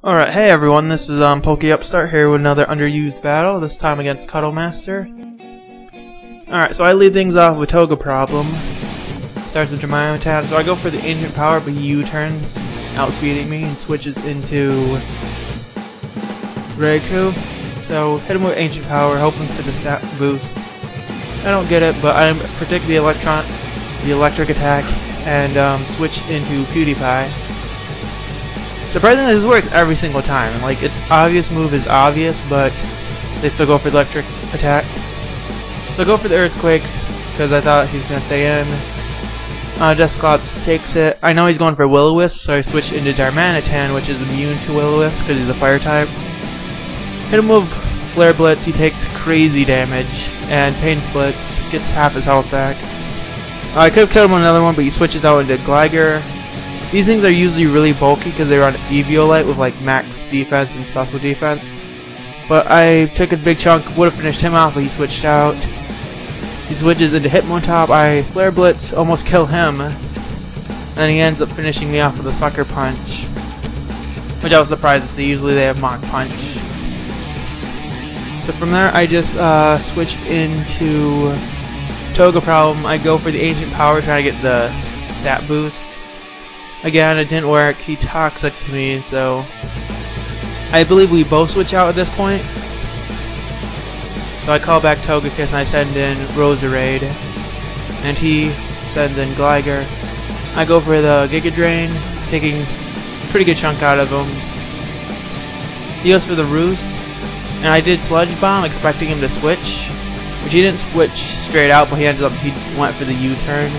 Alright, hey everyone, this is Pokey Upstart here with another underused battle, this time against Cuddle Master. Alright, so I lead things off with Toga Problem. Starts with Jemima attack, so I go for the Ancient Power, but he U-turns, outspeeding me, and switches into Raikou. So hit him with Ancient Power, hoping for the stat boost. I don't get it, but I predict the electric attack, and switch into PewDiePie. Surprisingly, this works every single time. Like, its obvious move is obvious, but they still go for the electric attack. So I go for the Earthquake, because I thought he was going to stay in. Dusclops takes it. I know he's going for Will-O-Wisp, so I switch into Darmanitan, which is immune to Will-O-Wisp, because he's a fire type. Hit him with Flare Blitz, he takes crazy damage, and Pain Splits, gets half his health back. I could have killed him with another one, but he switches out into Gligar. These things are usually really bulky because they're on Eviolite with like max defense and special defense. But I took a big chunk, would have finished him off, but he switched out. He switches into Hitmontop, I Flare Blitz, almost kill him. And he ends up finishing me off with a Sucker Punch. Which I was surprised to see, usually they have Mach Punch. So from there I just switch into Toga Problem. I go for the Ancient Power, trying to get the stat boost. Again, it didn't work. He Toxic to me, so I believe we both switch out at this point. So I call back Togekiss and I send in Roserade, and he sends in Gligar. I go for the Giga Drain, taking a pretty good chunk out of him. He goes for the Roost, and I did Sludge Bomb, expecting him to switch, which he didn't switch straight out, but he went for the U-turn.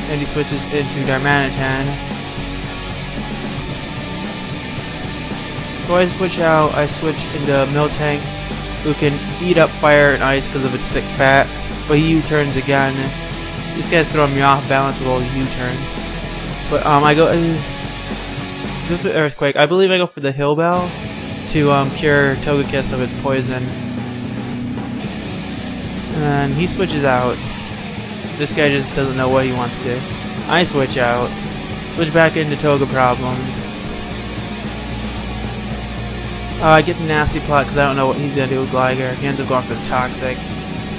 And he switches into Darmanitan. So I switch out, I switch into Miltank, who can eat up fire and ice because of its thick fat, but he U-turns again. This guy's throwing me off balance with all these U-turns. But I go this with Earthquake. I believe I go for the Hill Bell to cure Togekiss of its poison. And he switches out. This guy just doesn't know what he wants to do. I switch out. Switch back into Toga Problem. I get the Nasty Plot because I don't know what he's going to do with Gligar. He ends up going for the Toxic.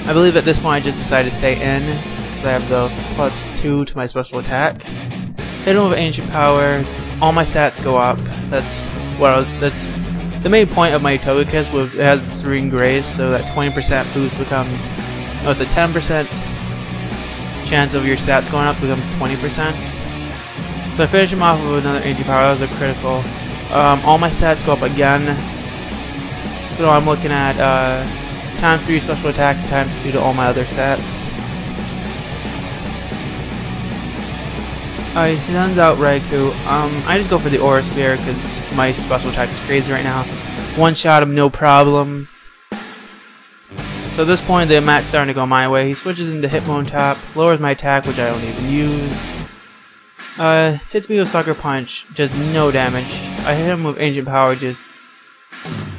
I believe at this point I just decided to stay in. So I have the +2 to my special attack. Hit him with Ancient Power. All my stats go up. That's the main point of my Togekiss. It has Serene Grace, so that 20% boost becomes... No, it's a 10% chance of your stats going up becomes 20%. So I finish him off with another Ancient Power. That was a critical. All my stats go up again. So I'm looking at ×3 special attack and ×2 to all my other stats. He sends out Raikou. I just go for the Aura Sphere because my special attack is crazy right now. One shot him, no problem. So at this point, the match's starting to go my way. He switches into Hitmontop, lowers my attack, which I don't even use. Hits me with Sucker Punch, just no damage. I hit him with Ancient Power, just...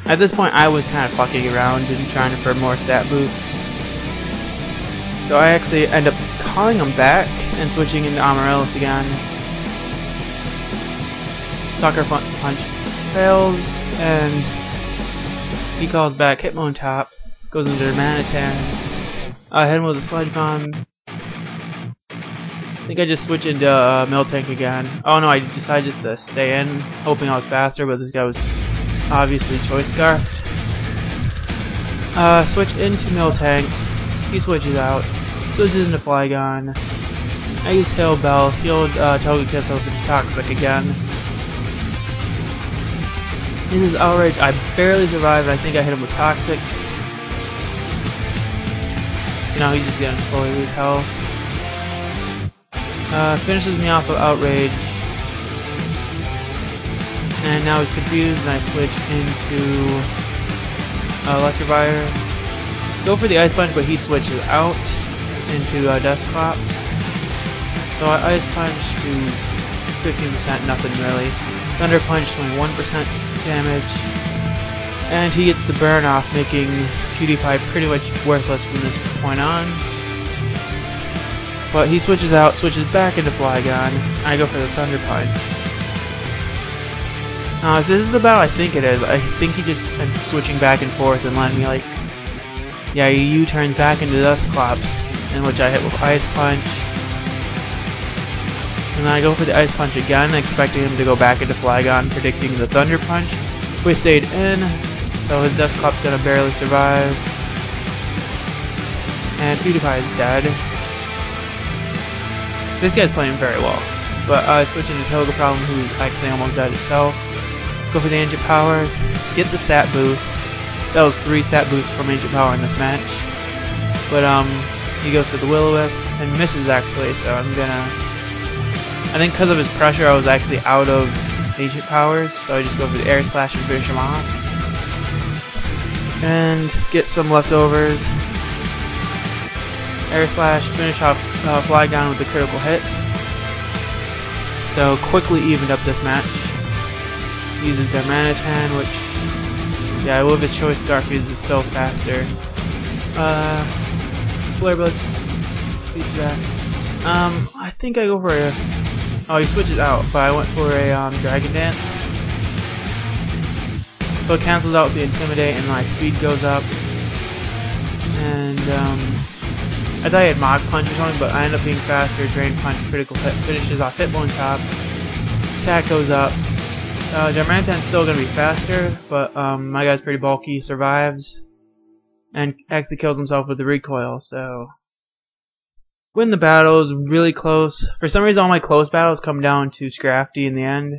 At this point, I was kind of fucking around and trying for more stat boosts. So I actually end up calling him back and switching into Amaryllis again. Sucker Punch fails, and he calls back Hitmontop. Goes into Darmanitan. I hit him with a Sludge Bomb. I think I just switched into Miltank again. Oh no, I decided just to stay in, hoping I was faster, but this guy was obviously Choice Scarf. Switch into Miltank. He switches out. Switches into Flygon. I use Hill Bell. Healed Togekiss if it's Toxic again. This is Outrage. I barely survived. I think I hit him with Toxic. So now he's just gonna slowly lose health. Finishes me off with Outrage. And now he's confused and I switch into Electivire. Go for the Ice Punch, but he switches out into Dusclops. So I Ice Punch to 15%, nothing really. Thunder Punch doing 1% damage. And he gets the burn off, making PewDiePie pretty much worthless from this point on. But he switches out, switches back into Flygon. I go for the Thunder Punch. If this is the battle I think it is, I think he just ends up switching back and forth and letting me, like, yeah, he U-turns back into Dusclops, in which I hit with Ice Punch. And then I go for the Ice Punch again, expecting him to go back into Flygon, predicting the Thunder Punch. We stayed in, so his Dusclops gonna barely survive. And PewDiePie is dead. This guy's playing very well. But switching to Togeproblem, who's actually almost dead itself. Go for the Ancient Power, get the stat boost. That was 3 stat boosts from Ancient Power in this match. But he goes for the Will-O-Wisp and misses actually, so I'm gonna... I think because of his pressure I was actually out of Ancient Powers, so I just go for the Air Slash and finish him off. And get some leftovers. Air Slash, finish off Flygon with the critical hit. So quickly evened up this match. Uses their Manatan, which, yeah, with his choice Scarf is still faster. Flare Blitz, beats that. I think I go for a... Oh, he switches out, but I went for a Dragon Dance. So it cancels out the Intimidate and my speed goes up. And I thought he had Mach Punch or something, but I end up being faster. Drain Punch, critical hit, finishes off Hitbone top. Attack goes up. Darmanitan's still going to be faster, but my guy's pretty bulky, survives, and actually kills himself with the recoil, so... Win the battle is really close. For some reason all my close battles come down to Scrafty in the end.